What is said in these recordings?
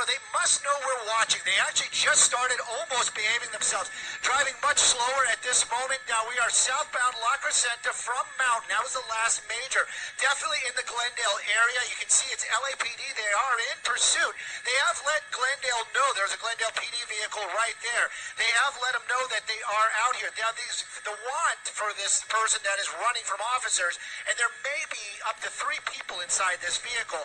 they must know we're watching. They actually just started almost behaving themselves, driving much slower at this moment. Now we are southbound La Crescenta from Mountain. That was the last major. Definitely in the Glendale area. You can see it's LAPD. They are in pursuit. They have let Glendale know. There's a Glendale PD vehicle right there. They have let them know that they are out here. Now the want for this person that is running from officers, and there may be up to 3 people inside this vehicle.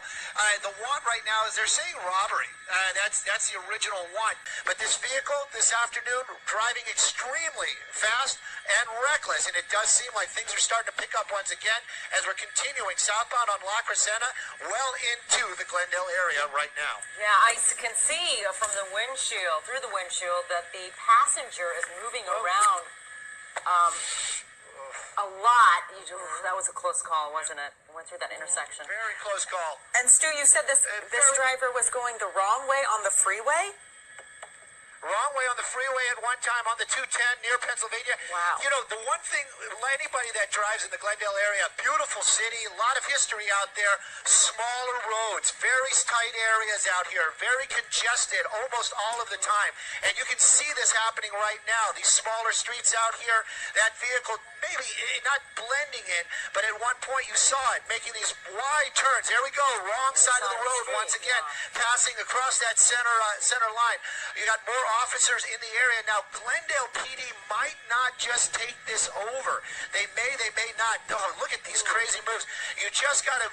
The want right now is they're saying robbery. That's the original want. But this vehicle this afternoon driving extremely fast and reckless, and it does seem like things are starting to pick up once again as we're continuing southbound on La Crescenta well into the Glendale area right now. Yeah, I can see from the windshield, through the windshield, that the passenger is moving around a lot. That was a close call, wasn't it? Went through that intersection. Very close call. And Stu, you said this driver was going the wrong way on the freeway? Wrong way on the freeway at one time on the 210 near Pennsylvania. Wow. The one thing, anybody that drives in the Glendale area, beautiful city, a lot of history out there, smaller roads, very tight areas out here, very congested almost all of the time. And you can see this happening right now. These smaller streets out here, that vehicle maybe not blending in, but at one point you saw it making these wide turns. There we go, wrong side of the road once again, passing across that center line. You got more officers in the area now. Glendale PD might not just take this over. They may not. Oh, look at these crazy moves. You just gotta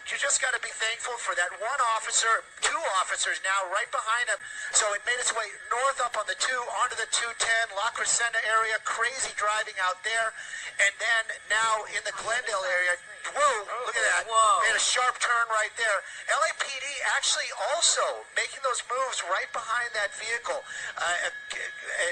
be thankful for that one officer, 2 officers now right behind him. So it made its way north up on the 2 onto the 210 La Crescenta area. Crazy driving out there. And then now in the Glendale area, whoa, look at that. Whoa. Made a sharp turn right there. LAPD actually also making those moves right behind that vehicle.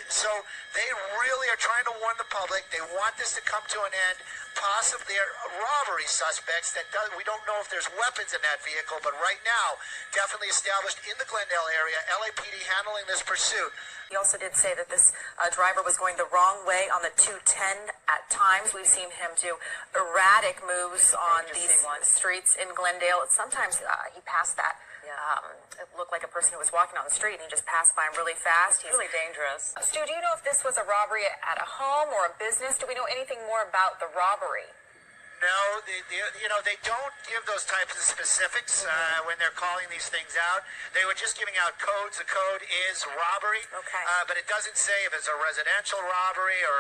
So they really are trying to warn the public. They want this to come to an end. Possibly robbery suspects we don't know if there's weapons in that vehicle, but right now, definitely established in the Glendale area. LAPD handling this pursuit. He also did say that this driver was going the wrong way on the 210 at times. We've seen him do erratic moves on these streets in Glendale. Sometimes he passed that. It looked like a person who was walking on the street, and he just passed by him really fast. He's really dangerous. Stu, do you know if this was a robbery at a home or a business? Do we know anything more about the robbery? No, they don't give those types of specifics when they're calling these things out. They were just giving out codes. The code is robbery, but it doesn't say if it's a residential robbery or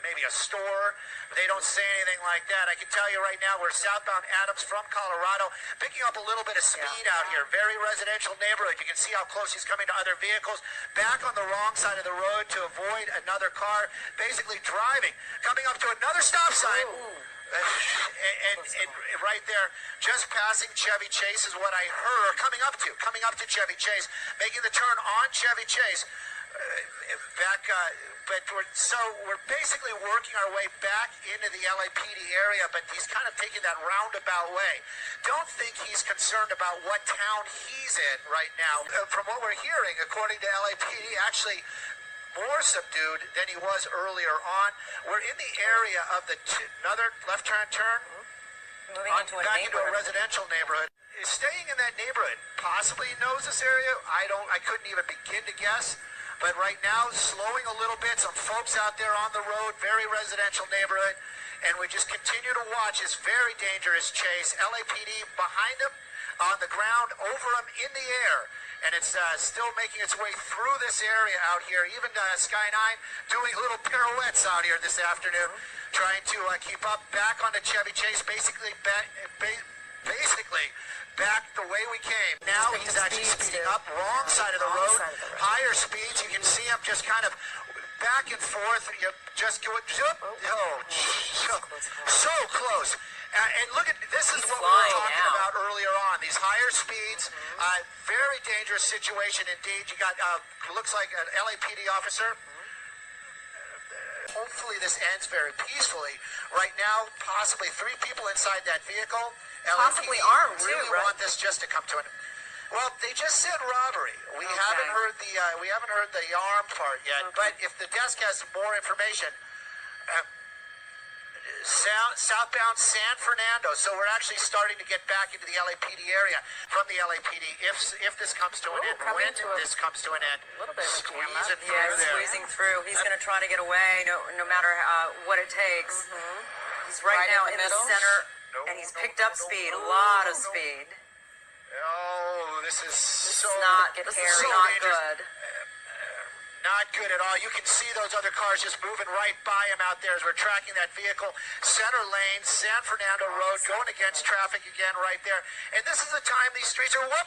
maybe a store. They don't say anything like that. I can tell you right now, we're southbound Adams from Colorado, picking up a little bit of speed out here. Very residential neighborhood. You can see how close he's coming to other vehicles. Back on the wrong side of the road to avoid another car. Basically driving, coming up to another stop sign. And right there, just passing Chevy Chase is what I heard, coming up to Chevy Chase, making the turn on Chevy Chase. We're basically working our way back into the LAPD area, but he's kind of taking that roundabout way. Don't think he's concerned about what town he's in right now. From what we're hearing, according to LAPD, actually more subdued than he was earlier on. We're in the area of another left-hand turn, moving into a residential neighborhood. Staying in that neighborhood, possibly knows this area. I couldn't even begin to guess. But right now, slowing a little bit. Some folks out there on the road, very residential neighborhood, and we just continue to watch this very dangerous chase. LAPD behind him, on the ground, over him, in the air. And it's still making its way through this area out here. Even Sky 9 doing little pirouettes out here this afternoon, trying to keep up. Back onto Chevy Chase, basically back the way we came. Now he's actually speeding up, wrong side of the road, higher speeds. You can see him just kind of back and forth. You just go, so close. And look at this is what we were talking about earlier on. These higher speeds, very dangerous situation indeed. You got looks like an LAPD officer. Hopefully this ends very peacefully. Right now, possibly 3 people inside that vehicle. Possibly LAPD armed really too, right? want this just to come to an. Well, they just said robbery. We haven't heard the arm part yet. But if the desk has more information. southbound San Fernando. So we're actually starting to get back into the LAPD area from the LAPD if this comes to an end. When this comes to an end. A little bit of a jam up. Squeezing through Yeah, there. squeezing through. He's going to try to get away no matter what it takes. He's right now in the middle. center, and he's picked up speed, a lot of speed. Oh, this is so Not this is hairy, so not dangerous. good. Not good at all. You can see those other cars just moving right by him out there as we're tracking that vehicle. Center lane, San Fernando Road, going against traffic again right there. And this is the time these streets are whoa.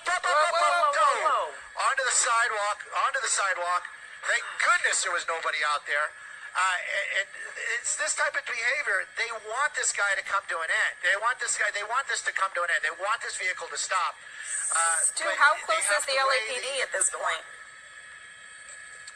onto the sidewalk. Thank goodness there was nobody out there. And it's this type of behavior. They want this guy to come to an end. They want this to come to an end. They want this vehicle to stop. Stu, but how they close have is the to weigh LAPD at this point?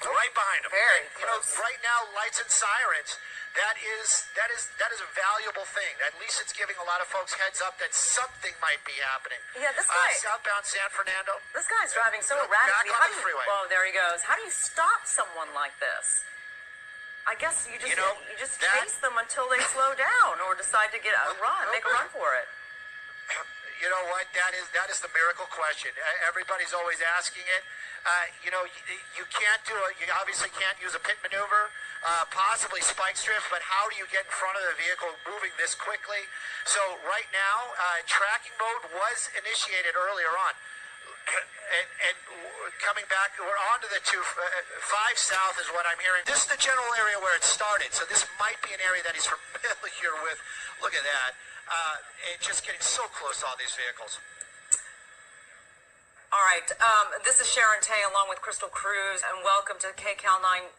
Right behind him. Very You know, close. right now, lights and sirens. That is a valuable thing. At least it's giving a lot of folks heads up that something might be happening. Yeah, this guy. Southbound San Fernando. This guy's driving so Back erratically. on How the do you? freeway. Oh, there he goes. How do you stop someone like this? I guess you just you just chase them until they slow down or decide to make a run for it. You know what? That is the miracle question. Everybody's always asking it. You can't do it. You obviously can't use a pit maneuver, possibly spike strip, but how do you get in front of the vehicle moving this quickly? So right now, tracking mode was initiated earlier on. And coming back, we're on to the 5 South is what I'm hearing. This is the general area where it started, so this might be an area that he's familiar with. Look at that. And just getting so close to all these vehicles. All right. This is Sharon Tay along with Crystal Cruz, and welcome to KCAL 9.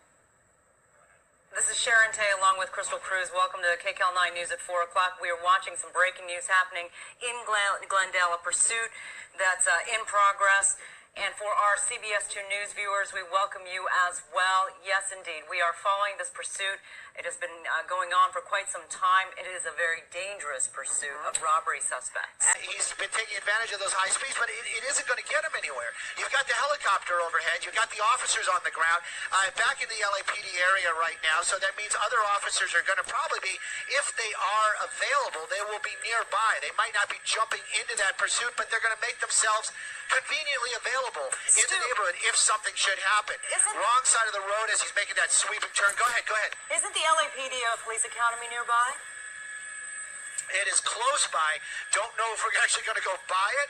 This is Sharon Tay along with Crystal Cruz. Welcome to KCAL 9 News at 4 o'clock. We are watching some breaking news happening in Glendale, a pursuit that's in progress. And for our CBS 2 News viewers, we welcome you as well. Yes, indeed. We are following this pursuit. It has been going on for quite some time. It is a very dangerous pursuit of robbery suspects. He's been taking advantage of those high speeds, but it isn't going to get him anywhere. You've got the helicopter overhead. You've got the officers on the ground back in the LAPD area right now, so that means other officers are going to probably be, if they are available, they will be nearby. They might not be jumping into that pursuit, but they're going to make themselves conveniently available in the neighborhood if something should happen. Wrong side of the road as he's making that sweeping turn. Go ahead. Isn't the LAPD Police Academy nearby? It is close by. Don't know if we're actually going to go by it,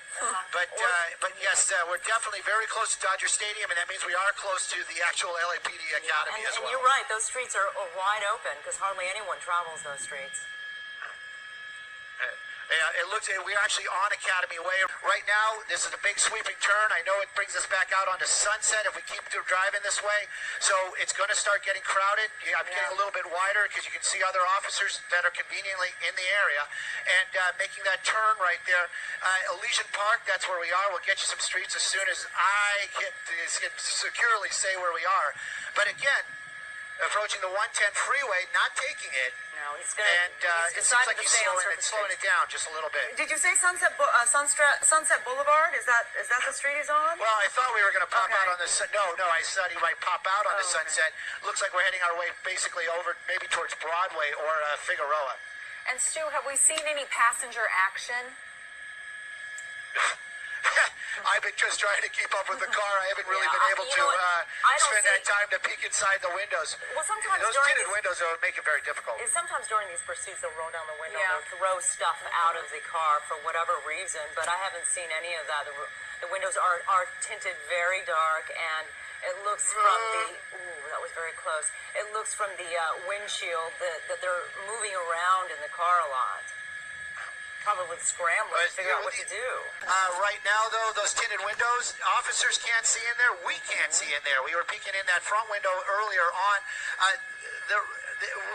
but yes, we're definitely very close to Dodger Stadium, and that means we are close to the actual LAPD Academy as well. And you're right, those streets are wide open because hardly anyone travels those streets. Yeah, it looks we're actually on Academy Way right now. This is a big sweeping turn. I know it brings us back out onto Sunset if we keep driving this way. So it's going to start getting crowded. I'm getting a little bit wider because you can see other officers that are conveniently in the area and making that turn right there. Elysian Park, that's where we are. We'll get you some streets as soon as I can securely say where we are. But again, approaching the 110 freeway, not taking it. No, he's going and it seems like he's slowing it down just a little bit. Did you say Sunset Boulevard? Is that the street he's on? Well, I thought we were going to pop out on the No, I thought he might pop out on the Sunset. Looks like we're heading our way basically over maybe towards Broadway or Figueroa. And Stu, have we seen any passenger action? I've been just trying to keep up with the car. I haven't really been able to spend that time to peek inside the windows. Well, sometimes those tinted windows will make it very difficult. Sometimes during these pursuits, they'll roll down the window, Yeah. they'll throw stuff out of the car for whatever reason, but I haven't seen any of that. The windows are tinted very dark, and it looks from the, that was very close. It looks from the windshield that they're moving around in the car a lot. Probably scrambling to figure out what to do. Right now, though, those tinted windows, officers can't see in there. We can't see in there. We were peeking in that front window earlier on. The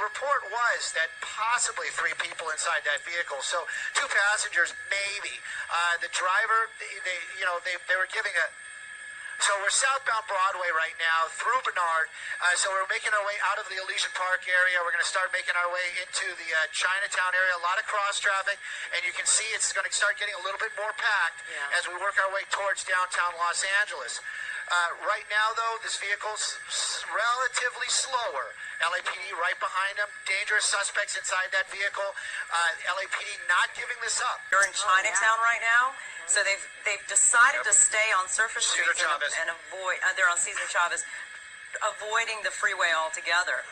report was that possibly 3 people inside that vehicle. So 2 passengers, maybe. The driver, they were giving a. So we're southbound Broadway right now through Bernard. So we're making our way out of the Elysian Park area. We're going to start making our way into the Chinatown area. A lot of cross traffic, and you can see it's going to start getting a little bit more packed as we work our way towards downtown Los Angeles. Right now, though, this vehicle's relatively slower. LAPD right behind him. Dangerous suspects inside that vehicle. LAPD not giving this up. You're in Chinatown right now, so they've decided to stay on surface Cesar streets Chavez. and avoid. They're on Cesar Chavez, avoiding the freeway altogether.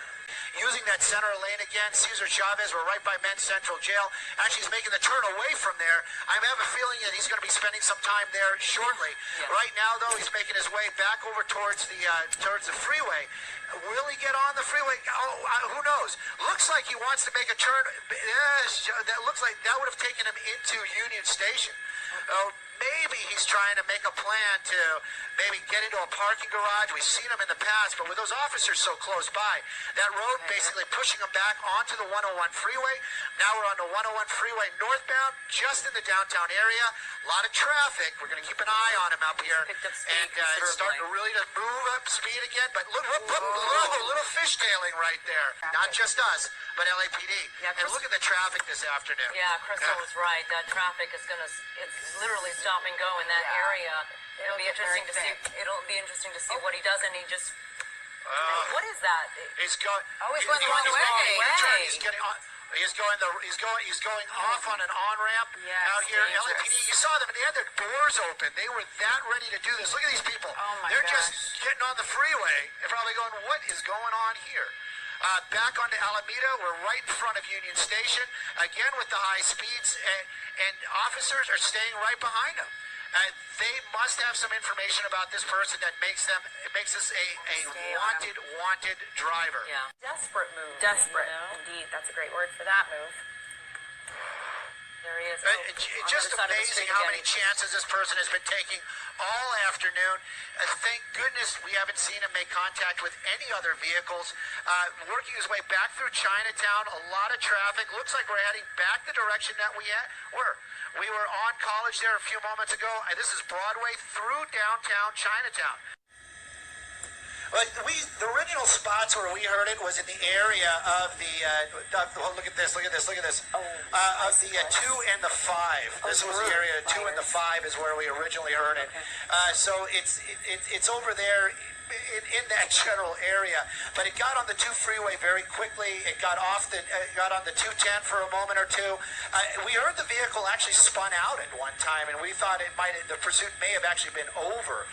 Using that center lane again, Cesar Chavez, we're right by Men's Central Jail. Actually, he's making the turn away from there. I have a feeling that he's going to be spending some time there shortly. Yeah. Right now, though, he's making his way back over towards the freeway. Will he get on the freeway? Who knows? Looks like he wants to make a turn. Yes, that looks like that would have taken him into Union Station. Maybe he's trying to make a plan to maybe get into a parking garage. We've seen him in the past, but with those officers so close by, that road basically pushing him back onto the 101 freeway. Now we're on the 101 freeway northbound, just in the downtown area. A lot of traffic. We're going to keep an eye on him up here. Picked up speed And it's starting to really to move up speed again. But look, little fishtailing right there. Not just us, but LAPD. Yeah, and look at the traffic this afternoon. Yeah, Crystal was right. That traffic is it's literally stop and go in that area. It'll be interesting to see. It'll be interesting to see what he does, and he just. What is that? He's going. Oh, he's going the wrong way. He's getting on. He's going off on an on ramp out here. dangerous. LAPD. You saw them, and they had their doors open. They were that ready to do this. Look at these people. Oh my They're gosh. just getting on the freeway and probably going, "What is going on here?" Back onto Alameda, we're right in front of Union Station, again with the high speeds, and officers are staying right behind them. They must have some information about this person that makes this a wanted driver. Yeah. Desperate move. Desperate. You know? Indeed, that's a great word for that move. There he is. It's just amazing how many chances this person has been taking all afternoon. Thank goodness we haven't seen him make contact with any other vehicles. Working his way back through Chinatown, a lot of traffic. Looks like we're heading back the direction that we were. We were on College there a few moments ago. This is Broadway through downtown Chinatown. But the original spots where we heard it was in the area of the look at this. Of the 2 and the 5. This was the area 2 and the 5 is where we originally heard it. So it's over there in that general area. But it got on the 2 freeway very quickly. It got off got on the 210 for a moment or two. We heard the vehicle actually spun out at one time, and we thought the pursuit may have actually been over.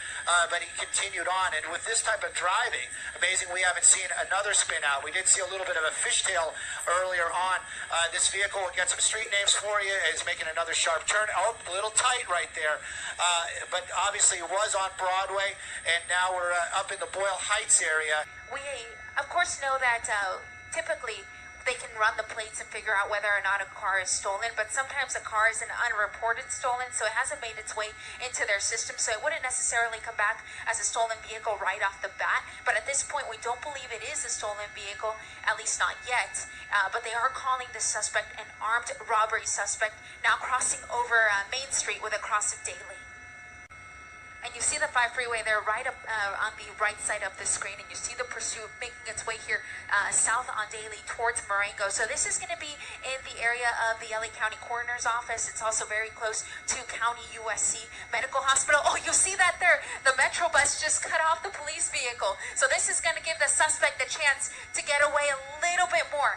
But he continued on, and with this type of driving, amazing we haven't seen another spin out. We did see a little bit of a fishtail earlier on. This vehicle, we'll get some street names for you, is making another sharp turn. Oh, a little tight right there. But obviously it was on Broadway, and now we're up in the Boyle Heights area. We, of course, know that typically they can run the plates and figure out whether or not a car is stolen, but sometimes a car is an unreported stolen, so it hasn't made its way into their system, so it wouldn't necessarily come back as a stolen vehicle right off the bat. But at this point, we don't believe it is a stolen vehicle, at least not yet. But they are calling this suspect an armed robbery suspect, now crossing over Main Street with a cross of Daly. And you see the 5 freeway there right up on the right side of the screen, and you see the pursuit making its way here south on Daly towards Marengo. So this is going to be in the area of the LA County Coroner's Office. It's also very close to County USC Medical Hospital. Oh, you see that there? The Metro bus just cut off the police vehicle. So this is going to give the suspect the chance to get away a little bit more.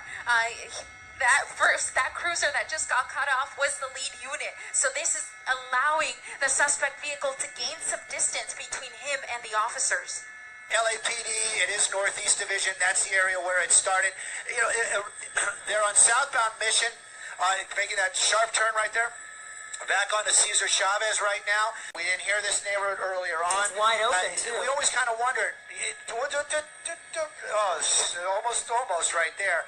That cruiser that just got cut off was the lead unit. So this is allowing the suspect vehicle to gain some distance between him and the officers. LAPD, it is Northeast Division. That's the area where it started. You know, they're on southbound Mission, making that sharp turn right there. Back onto Cesar Chavez right now. We didn't hear this neighborhood earlier on. It's wide open, too. We always kind of wondered. Almost right there.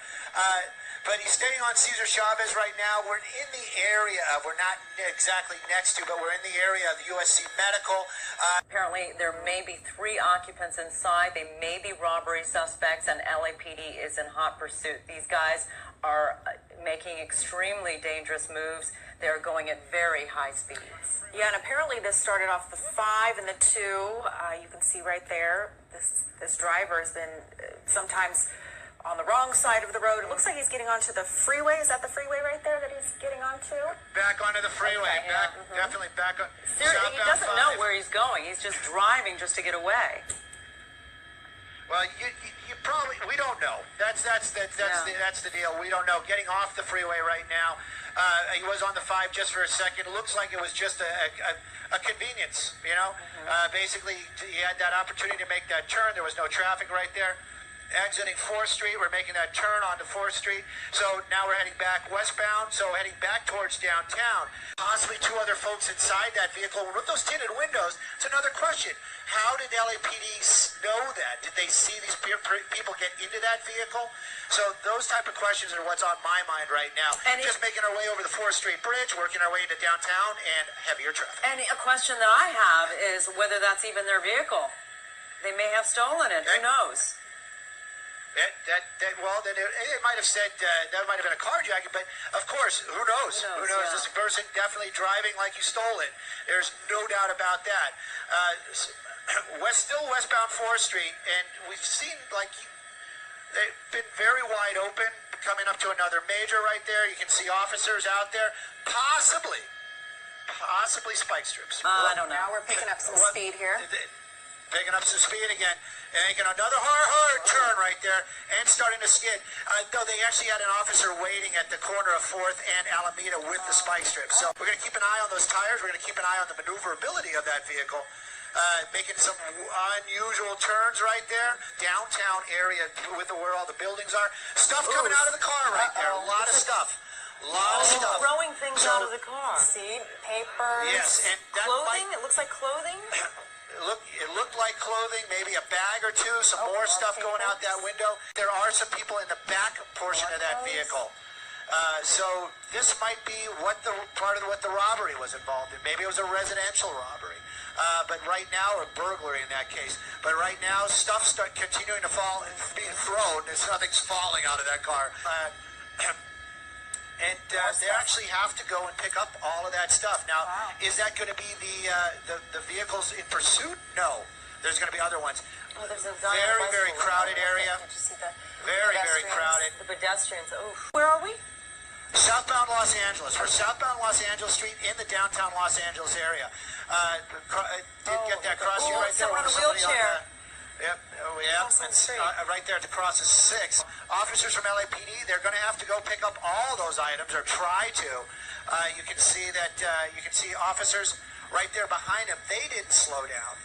But he's staying on Cesar Chavez right now. We're in the area of, we're not exactly next to, but we're in the area of USC Medical. Apparently, there may be 3 occupants inside. They may be robbery suspects, and LAPD is in hot pursuit. These guys are making extremely dangerous moves. They're going at very high speeds. Yeah, and apparently this started off the 5 and the 2. You can see right there, this driver has been sometimes on the wrong side of the road. It looks like he's getting onto the freeway. Is that the freeway right there that he's getting onto? Back onto the freeway. Okay, back, definitely back on. Seriously, he doesn't know where he's going. He's just driving just to get away. Well, you probably, we don't know. That's the deal. We don't know. Getting off the freeway right now. He was on the 5 just for a second. It looks like it was just a convenience, you know. Basically, he had that opportunity to make that turn. There was no traffic right there. Exiting 4th Street, we're making that turn onto 4th Street. So now we're heading back westbound, so heading back towards downtown. Possibly 2 other folks inside that vehicle with those tinted windows. It's another question. How did LAPD know that? Did they see these people get into that vehicle? So those type of questions are what's on my mind right now. And just making our way over the 4th Street Bridge, working our way into downtown, and heavier traffic. And a question that I have is whether that's even their vehicle. They may have stolen it. Who knows? Well, then it might have said that might have been a carjacking, but of course, who knows? Who knows? Yeah. This person definitely driving like you stole it. There's no doubt about that. Still westbound 4th Street, and we've seen like they've been very wide open, coming up to another major right there. You can see officers out there, possibly spike strips. I don't know. Now we're picking up some speed here. Picking up some speed again, and making another hard turn right there, and starting to skid. Though they actually had an officer waiting at the corner of 4th and Alameda with the spike strips. So we're going to keep an eye on those tires. We're going to keep an eye on the maneuverability of that vehicle. Making some unusual turns right there. Downtown area with where all the buildings are. Stuff coming out of the car right there. A lot of stuff. Throwing things out of the car. See, papers. Yes, and that Clothing? It looks like clothing. It looked like clothing, maybe a bag or two, some more stuff going out that window. There are some people in the back portion of that vehicle. So this might be what the robbery was involved in. Maybe it was a residential robbery. But right now, or burglary in that case. But right now, stuff's continuing to fall and being thrown. Nothing's falling out of that car. And they actually have to go and pick up all of that stuff. Now, is that going to be the vehicles in pursuit? No. There's going to be other ones. Oh, there's a Very crowded area. Can't you see the Very crowded. The pedestrians. Oh, where are we? Southbound Los Angeles. We're southbound Los Angeles Street in the downtown Los Angeles area. Did get that crossing right there. Someone in a wheelchair. Yep, right there at the cross is 6. Officers from LAPD, they're going to have to go pick up all those items, or try to. You can see that, you can see officers right there behind them. They didn't slow down,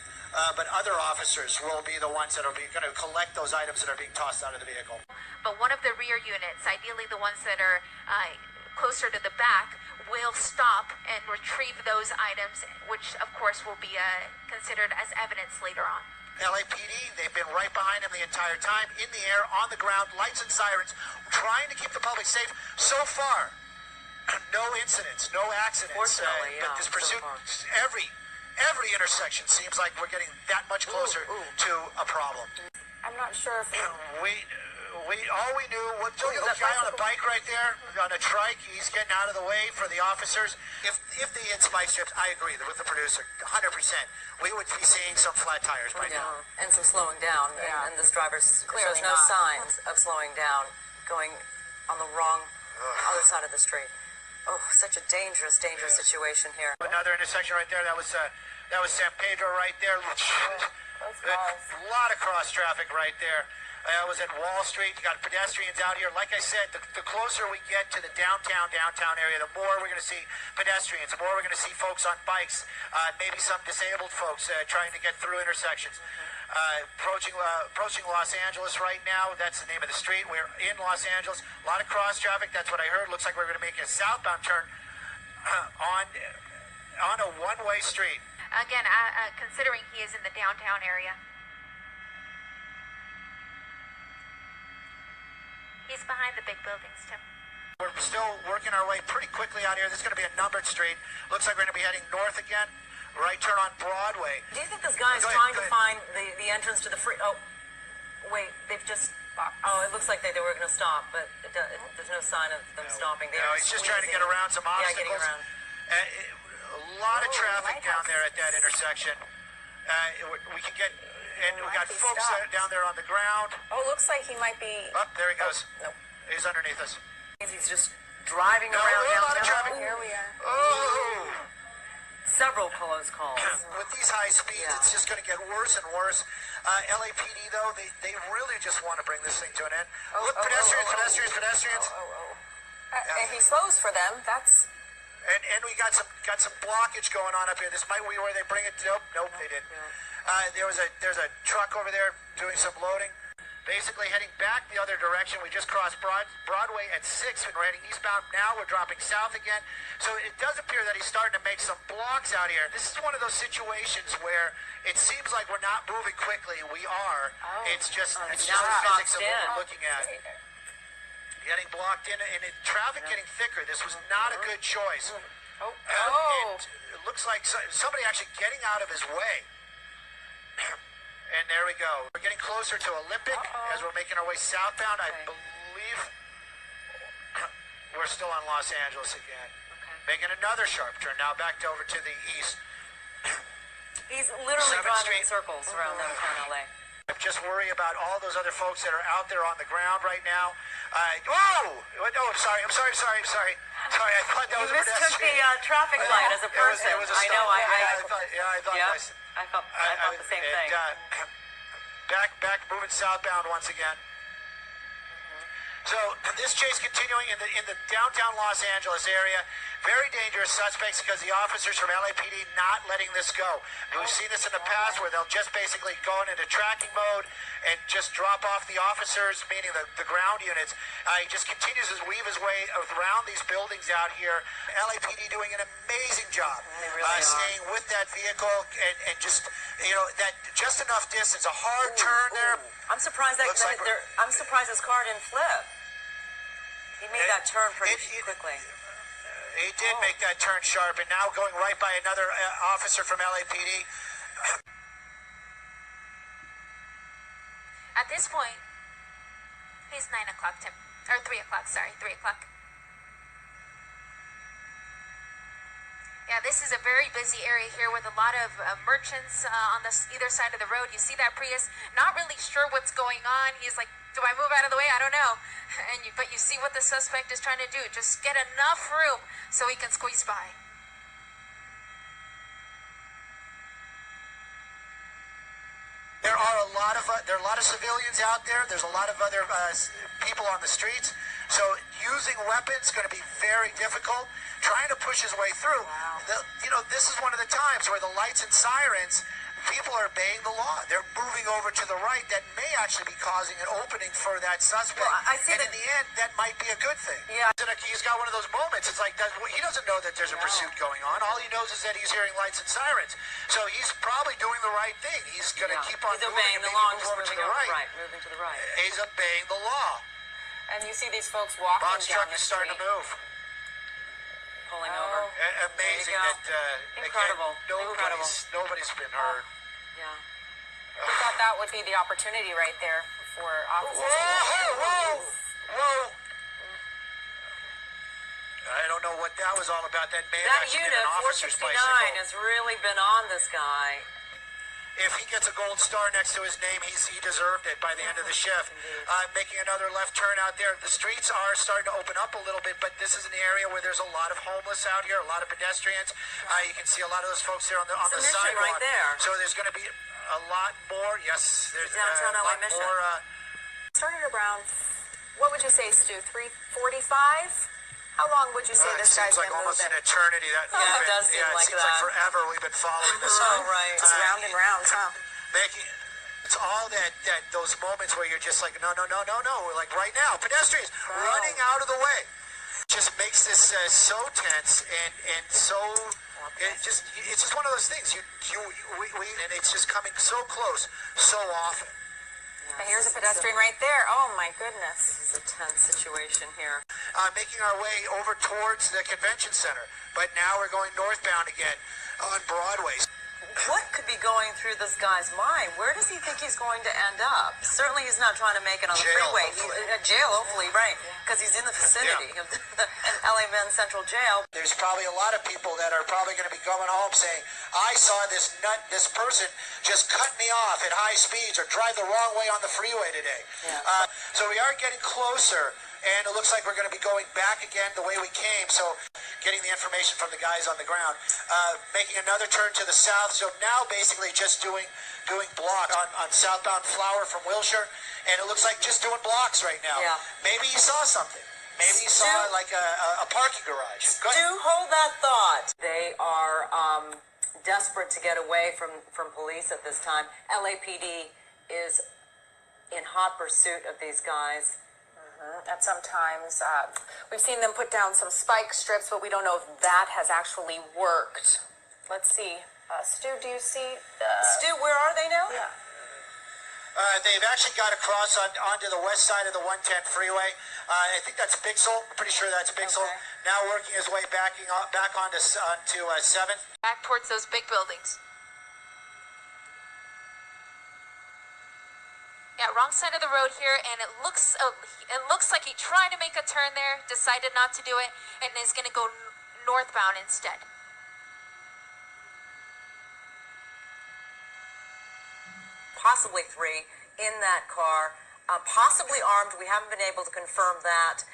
but other officers will be the ones that are going to collect those items that are being tossed out of the vehicle. But one of the rear units, ideally the ones that are closer to the back, will stop and retrieve those items, which of course will be considered as evidence later on. LAPD, they've been right behind him the entire time, in the air, on the ground, lights and sirens, trying to keep the public safe. So far, no incidents, no accidents. Fortunately, but this pursuit, every intersection seems like we're getting that much closer to a problem. I'm not sure if All we knew was the guy on a bike right there, on a trike. He's getting out of the way for the officers. If they hit spike strips, I agree with the producer, 100%. We would be seeing some flat tires by now. And some slowing down. Yeah. And this driver shows Clearly no not. signs of slowing down, going on the wrong other side of the street. Oh, such a dangerous situation here. Another intersection right there. That was San Pedro right there. A lot of cross traffic right there. I was at Wall Street. You got pedestrians out here. Like I said, the closer we get to the downtown area, the more we're going to see pedestrians, the more we're going to see folks on bikes, maybe some disabled folks trying to get through intersections. Approaching Los Angeles right now. That's the name of the street. We're in Los Angeles. A lot of cross traffic. That's what I heard. Looks like we're going to make a southbound turn on a one-way street. Again, considering he is in the downtown area. He's behind the big buildings, Tim. We're still working our way pretty quickly out here. This is going to be a numbered street. Looks like we're going to be heading north again. Right turn on Broadway. Do you think this guy is trying to find the entrance to the free... Oh, wait, they've just... Oh, it looks like they were going to stop, but there's no sign of them stopping. No, he's just trying to get around some obstacles. Yeah, getting around. A lot of traffic down there at that intersection. We can get... And we got Might be folks stopped. down there on the ground. Oh, looks like he might be. Oh, there he goes. Nope. He's underneath us. He's just driving No, around a lot of downtown. traffic. Here we are. Oh! Several close calls. With these high speeds, Yeah. it's just going to get worse and worse. LAPD, though, they really just want to bring this thing to an end. Look, pedestrians. And he slows for them. That's. And we got some blockage going on up here. This might be where they bring it. Nope, they didn't. There's a truck over there doing some loading. Basically heading back the other direction. We just crossed Broadway at 6 and we're heading eastbound. Now we're dropping south again. So it does appear that he's starting to make some blocks out here. This is one of those situations where it seems like we're not moving quickly. We are. It's just the physics of what we're looking at. Getting blocked in and traffic getting thicker. This was not a good choice. It looks like somebody actually getting out of his way. And there we go. We're getting closer to Olympic as we're making our way southbound. I believe we're still on Los Angeles again. Making another sharp turn now back over to the east. He's literally 7th driving in Street. circles around downtown LA. I just worry about all those other folks that are out there on the ground right now. Whoa! Oh, I'm sorry. Sorry, I thought that You was a mistook the pedestrian. traffic light as a person. It was a I know. stop. I I thought. I thought the same thing. Back, moving southbound once again. So this chase continuing in the downtown Los Angeles area. Very dangerous suspects because the officers from LAPD not letting this go. We've seen this in the past where they'll just basically go into tracking mode and just drop off the officers, meaning the ground units. He just continues to weave his way around these buildings out here. LAPD doing an amazing job staying with that vehicle and just, that just enough distance. A hard turn there. I'm surprised I'm surprised his car didn't flip. He made that turn pretty quickly. He did make that turn sharp, and now going right by another officer from LAPD. At this point, he's 9 o'clock, Tim. Or 3 o'clock, sorry, 3 o'clock. Yeah, this is a very busy area here with a lot of merchants on either side of the road. You see that Prius, not really sure what's going on. He's like, do I move out of the way? I don't know. But you see what the suspect is trying to do. Just get enough room so he can squeeze by. There are a lot of civilians out there. There's a lot of other people on the streets. So using weapons is going to be very difficult. Trying to push his way through. This is one of the times where the lights and sirens, people are obeying the law. They're moving over to the right. That may actually be causing an opening for that suspect. Well, I see and that- in the end, that might be a good thing. Yeah. He's got one of those moments. It's like he doesn't know that there's a pursuit going on. All he knows is that he's hearing lights and sirens. So he's probably doing the right thing. He's going to keep on He's moving obeying and the maybe law, move just over to moving the over right. moving to the right. He's obeying the law. And you see these folks walking Bob's down truck the is starting street. to move. Pulling over. Amazing There you go. that Incredible. again, nobody's been hurt. Yeah. We thought that would be the opportunity right there for officers. Whoa! I don't know what that was all about. That may have That actually unit, been an officer's 469, bicycle. has really been on this guy. If he gets a gold star next to his name, he deserved it by the end of the shift. Making another left turn out there. The streets are starting to open up a little bit, but this is an area where there's a lot of homeless out here, a lot of pedestrians. You can see a lot of those folks there on the It's a mission sidewalk. right there. So there's going to be a lot more. Yes, there's Downtown a LA lot mission. more. Started around, what would you say, Stu? 3:45? How long would you say It this seems guy's like been almost moving? an eternity. Yeah, it does seem like it seems that. like forever we've been following this. Right. Just round and round, huh? It's all that those moments where you're just like, no. We're like right now, pedestrians running out of the way. Just makes this so tense and so. It's just one of those things. And it's just coming so close, so often. And here's a pedestrian right there. Oh my goodness. This is a tense situation here. Making our way over towards the convention center, but now we're going northbound again on Broadway. What could be going through this guy's mind? Where does he think he's going to end up? Certainly he's not trying to make it on the Jail, freeway. hopefully. Jail, hopefully, right. Because he's in the vicinity of the LA Men's Central Jail. There's probably a lot of people that are probably going to be going home saying, I saw this person just cut me off at high speeds or drive the wrong way on the freeway today. Yeah. So we are getting closer, and it looks like we're going to be going back again the way we came. So getting the information from the guys on the ground, making another turn to the south. So now basically just doing block on southbound Flower from Wilshire, and it looks like just doing blocks right now. Yeah. Maybe he saw something. Maybe he saw like a parking garage. Go ahead. Do hold that thought. They are desperate to get away from police at this time. LAPD is in hot pursuit of these guys. And sometimes we've seen them put down some spike strips, but we don't know if that has actually worked. Let's see. Stu, do you see? Stu, where are they now? Yeah. They've actually got across onto the west side of the 110 freeway. I think that's Bixel. I'm pretty sure that's Bixel. Okay. Now working his way back onto 7th. Back towards those big buildings. Yeah, wrong side of the road here, and it looks like he tried to make a turn there, decided not to do it, and is going to go northbound instead. Possibly 3 in that car, possibly armed. We haven't been able to confirm that.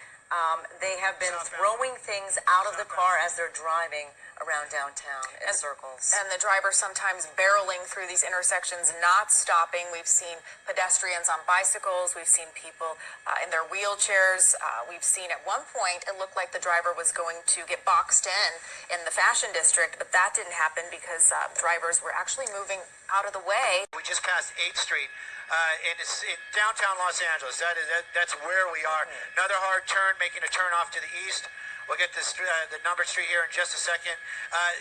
They have been throwing things out of the car as they're driving around downtown in circles. And the driver sometimes barreling through these intersections, not stopping. We've seen pedestrians on bicycles. We've seen people in their wheelchairs. We've seen at one point, it looked like the driver was going to get boxed in the Fashion District, but that didn't happen because drivers were actually moving out of the way. We just passed 8th Street. And it's in downtown Los Angeles. That's where we are. Another hard turn, making a turn off to the east. We'll get this the numbered street here in just a second.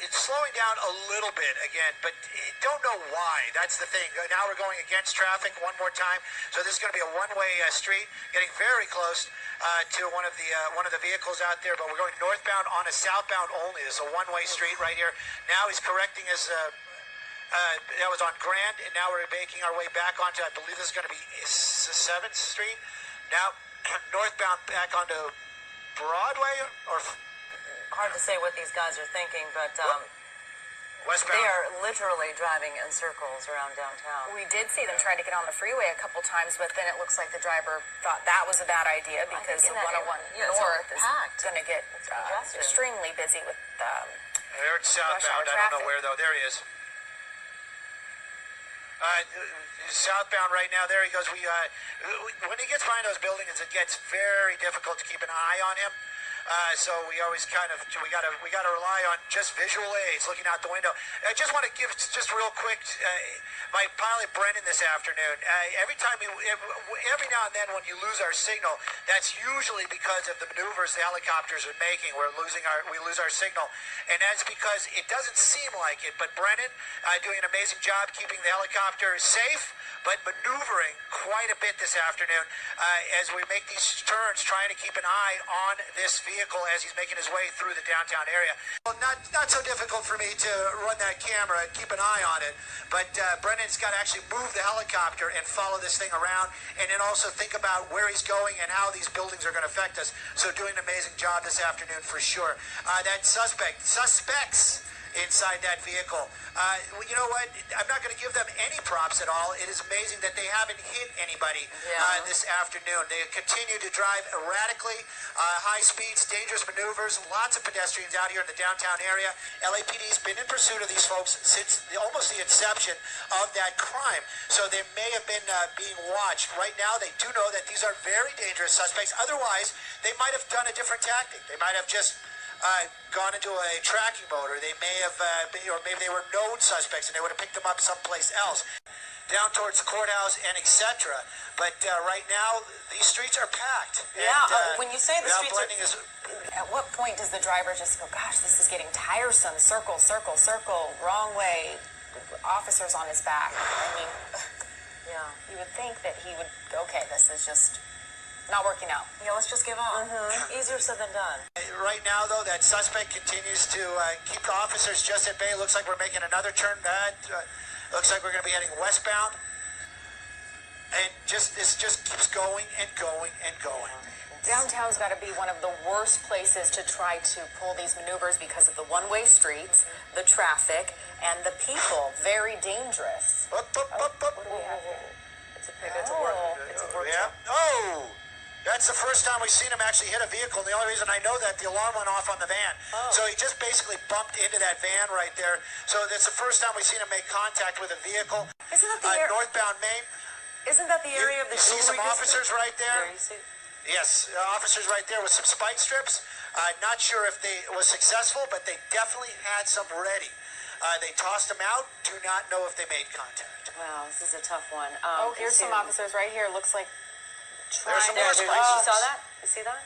It's slowing down a little bit again, but don't know why. That's the thing. Now we're going against traffic one more time. So this is going to be a one-way street, getting very close to one of the vehicles out there. But we're going northbound on a southbound only. This is a one-way street right here. Now he's correcting his. That was on Grand, and now we're making our way back onto, I believe this is going to be 7th Street. Now, northbound back onto Broadway, or... Hard to say what these guys are thinking, but westbound. they are literally driving in circles around downtown. We did see them try to get on the freeway a couple times, but then it looks like the driver thought that was a bad idea because the 101 North is going to get extremely busy with They're southbound. I don't know where, though. There he is. Southbound right now. There he goes. When he gets behind those buildings, it gets very difficult to keep an eye on him. So we always we gotta rely on just visual aids, looking out the window. I just want to give just real quick my pilot Brendan this afternoon. Every now and then when you lose our signal, that's usually because of the maneuvers the helicopters are making. We lose our signal, and that's because it doesn't seem like it. But Brendan doing an amazing job keeping the helicopter safe, but maneuvering quite a bit this afternoon as we make these turns, trying to keep an eye on this vehicle as he's making his way through the downtown area. Well, not so difficult for me to run that camera and keep an eye on it, but Brendan's got to actually move the helicopter and follow this thing around, and then also think about where he's going and how these buildings are going to affect us. So doing an amazing job this afternoon for sure. That suspects inside that vehicle. You know what? I'm not going to give them any props at all. It is amazing that they haven't hit anybody this afternoon. They continue to drive erratically, high speeds, dangerous maneuvers, lots of pedestrians out here in the downtown area. LAPD's been in pursuit of these folks since almost the inception of that crime. So they may have been being watched. Right now, they do know that these are very dangerous suspects. Otherwise, they might have done a different tactic. They might have just gone into a tracking mode, or they may have, or maybe they were known suspects and they would have picked them up someplace else, down towards the courthouse and etc. But right now, these streets are packed. Yeah, and, when you say the streets are... At what point does the driver just go, gosh, this is getting tiresome, circle, circle, circle, wrong way, officers on his back? I mean, yeah, you would think that he would, okay, this is just not working out. Yeah, let's just give up. Easier said than done. Right now, though, that suspect continues to keep the officers just at bay. Looks like we're making another turn back. Looks like we're going to be heading westbound. And this just keeps going and going and going. Downtown's got to be one of the worst places to try to pull these maneuvers because of the one-way streets, the traffic, and the people. Very dangerous. Up, up, up, up. What do we have here? It's a pig. It's a work. It's a work. Yeah. Oh! That's the first time we've seen him actually hit a vehicle. And the only reason I know that, the alarm went off on the van. So he just basically bumped into that van right there. So that's the first time we've seen him make contact with a vehicle. Isn't that the area? Northbound Maine. Isn't that the area of the You see some jewelry officers right there? Where you see? Yes, officers right there with some spike strips. Not sure if they was successful, but they definitely had some ready. They tossed them out. Do not know if they made contact. Wow, this is a tough one. Here's some officers right here. Looks like There's some more You spikes. saw that? You see that?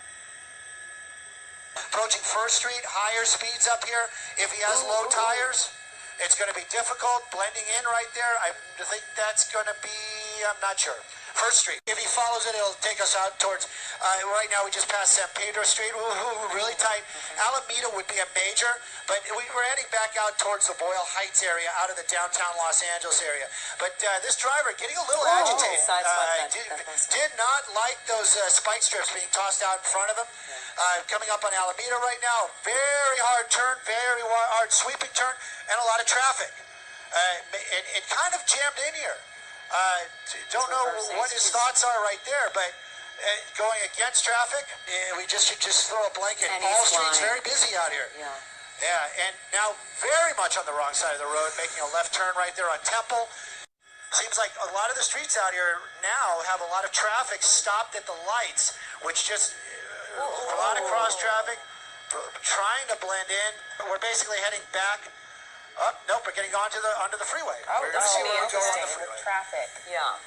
Approaching First Street, higher speeds up here. If he has low tires, it's going to be difficult. Blending in right there, I think that's going to be, I'm not sure. First Street. If he follows it, it'll take us out towards, right now we just passed San Pedro Street. Ooh, really tight. Alameda would be a major, but we're heading back out towards the Boyle Heights area, out of the downtown Los Angeles area. But this driver getting a little agitated. Did not like those spike strips being tossed out in front of him. Coming up on Alameda right now. Very hard turn, very hard sweeping turn, and a lot of traffic. It kind of jammed in here. Don't know what his thoughts are right there, but going against traffic, we should just throw a blanket. And All he's streets flying. very busy out here. Yeah. Yeah, and now very much on the wrong side of the road, making a left turn right there on Temple. Seems like a lot of the streets out here now have a lot of traffic stopped at the lights, which just a lot of cross traffic, trying to blend in. We're basically heading back. Oh, nope, we're getting onto the freeway. We're going to see where we go on the freeway. traffic. Yeah.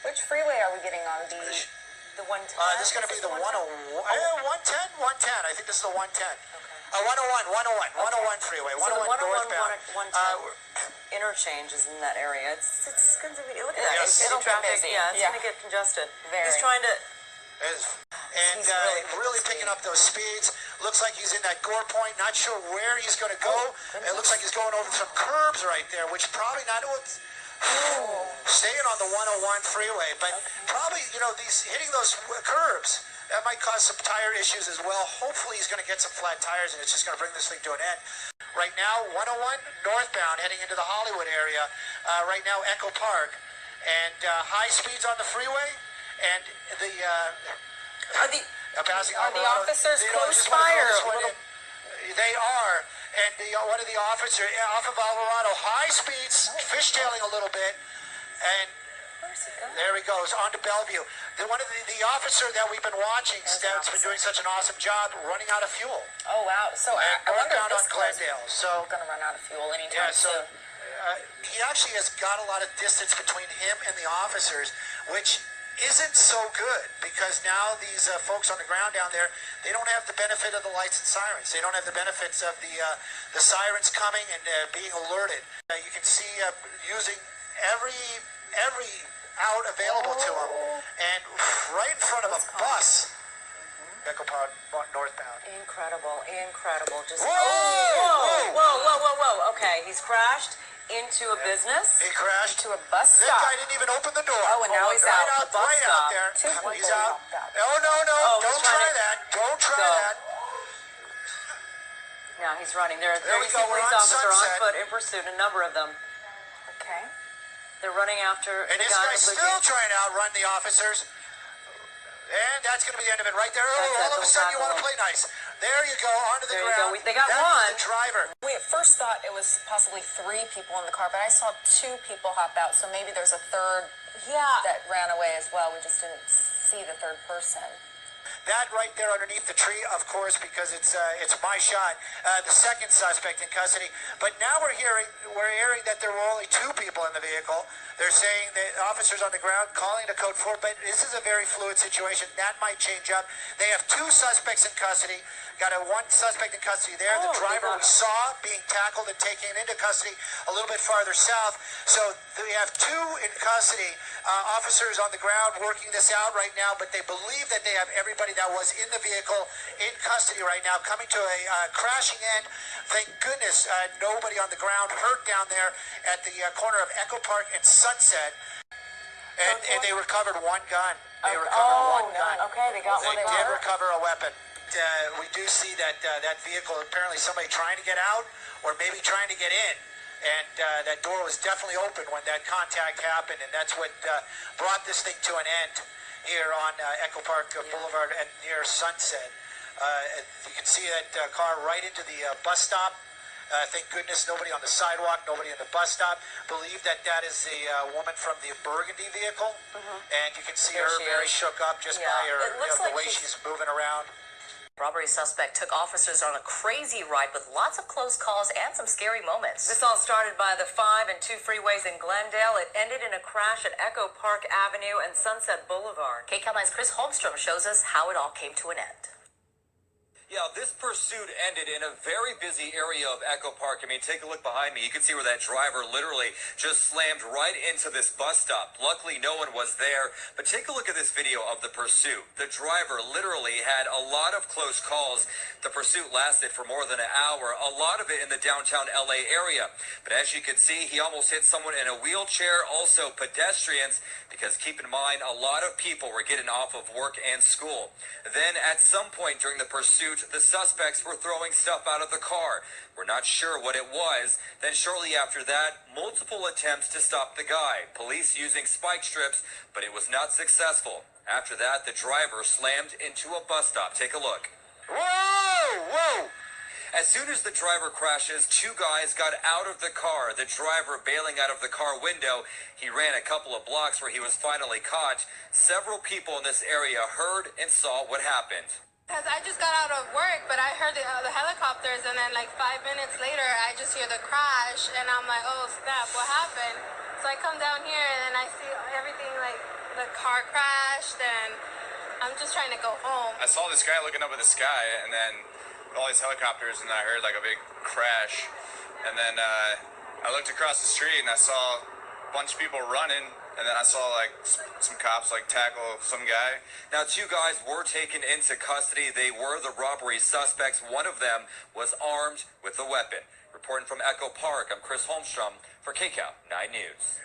Which freeway are we getting on? The 110. This is going to be the 101. 110? 110. I think this is the 110. 101 freeway. 101 northbound. 110 interchange is in that area. It's going to be, look at that. Yes. It'll get Traffic, busy. yeah. It's going to get congested. Very. He's trying to, And He's really picking up those speeds. Looks like he's in that gore point. Not sure where he's going to go. It looks like he's going over some curbs right there, which probably not. Staying on the 101 freeway, but probably these hitting those curbs. That might cause some tire issues as well. Hopefully he's going to get some flat tires and it's just going to bring this thing to an end. Right now, 101 northbound heading into the Hollywood area. Right now, Echo Park. And high speeds on the freeway. And the passing Are the Alvarado, officers they close just wanna by throw or this a one little? in. They are. And one of the officers off of Alvarado, high speeds, fishtailing a little bit. And there he goes, on to Bellevue. One of the officer that we've been watching, that's been doing such an awesome job, running out of fuel. Oh wow! So I wonder if Northbound on this car's Glendale. So going to run out of fuel anytime yeah, so soon. he actually has got a lot of distance between him and the officers, which isn't so good because now these folks on the ground down there, they don't have the benefit of the lights and sirens. They don't have the benefits of the sirens coming and being alerted. You can see using every out available to them, and right in front of a bus. Echo Park northbound. incredible. Just, Whoa! Okay, he's crashed into a business. He crashed. To a bus That stop. guy didn't even open the door. Oh, and now he's out. Right out there. Two people He's out. hopped out. Oh, no. Oh, he's Don't try trying to that. Don't try go. that. Now he's running. There There you we see go, we're police on officer on Sunset. foot in pursuit, a number of them. Okay. They're running after And the this guy guy's in blue still jeans. trying to outrun the officers. And that's going to be the end of it right there. That's it, All of a they'll sudden, you want to tackle play nice. There you go, onto the There you go. ground. They got That one. was the driver. We at first thought it was possibly 3 people in the car, but I saw 2 people hop out, so maybe there's a third that ran away as well. We just didn't see the third person. That right there underneath the tree, of course, because it's my shot. The second suspect in custody. But now we're hearing that there were only 2 people in the vehicle. They're saying that officers on the ground calling to code 4, but this is a very fluid situation. That might change up. They have 2 suspects in custody. Got one suspect in custody there. The driver we saw being tackled and taken into custody a little bit farther south. So we have 2 in custody. Officers on the ground working this out right now, but they believe that they have everybody that was in the vehicle in custody right now, coming to a crashing end. Thank goodness nobody on the ground hurt down there at the corner of Echo Park and Sunset. And they recovered one gun. They recovered one gun. Okay, they got one. They did recover a weapon. We do see that that vehicle, apparently somebody trying to get out or maybe trying to get in. And that door was definitely open when that contact happened, and that's what brought this thing to an end here on Echo Park Boulevard and near Sunset. You can see that car right into the bus stop. Thank goodness nobody on the sidewalk, nobody in the bus stop. Believe that that is the woman from the burgundy vehicle, and you can see her very shook up just by her, the way she's moving around. Robbery suspect took officers on a crazy ride with lots of close calls and some scary moments. This all started by the 5 and 2 freeways in Glendale. It ended in a crash at Echo Park Avenue and Sunset Boulevard. KCAL 9's Chris Holmstrom shows us how it all came to an end. Yeah, this pursuit ended in a very busy area of Echo Park. I mean, take a look behind me. You can see where that driver literally just slammed right into this bus stop. Luckily, no one was there. But take a look at this video of the pursuit. The driver literally had a lot of close calls. The pursuit lasted for more than an hour, a lot of it in the downtown LA area. But as you can see, he almost hit someone in a wheelchair, also pedestrians, because keep in mind, a lot of people were getting off of work and school. Then at some point during the pursuit, the suspects were throwing stuff out of the car. We're not sure what it was. Then shortly after that, multiple attempts to stop the guy. Police using spike strips, but it was not successful. After that, the driver slammed into a bus stop. Take a look. Whoa! Whoa! As soon as the driver crashes, 2 guys got out of the car. The driver bailing out of the car window. He ran a couple of blocks where he was finally caught. Several people in this area heard and saw what happened. Because I just got out of work, but I heard the helicopters, and then like 5 minutes later, I just hear the crash, and I'm like, oh snap, what happened? So I come down here, and then I see everything, like the car crashed, and I'm just trying to go home. I saw this guy looking up at the sky, and then with all these helicopters, and I heard like a big crash, and then I looked across the street, and I saw a bunch of people running. And then I saw like some cops like tackle some guy. Now, 2 guys were taken into custody. They were the robbery suspects. One of them was armed with a weapon. Reporting from Echo Park, I'm Chris Holmstrom for KCAL 9 News.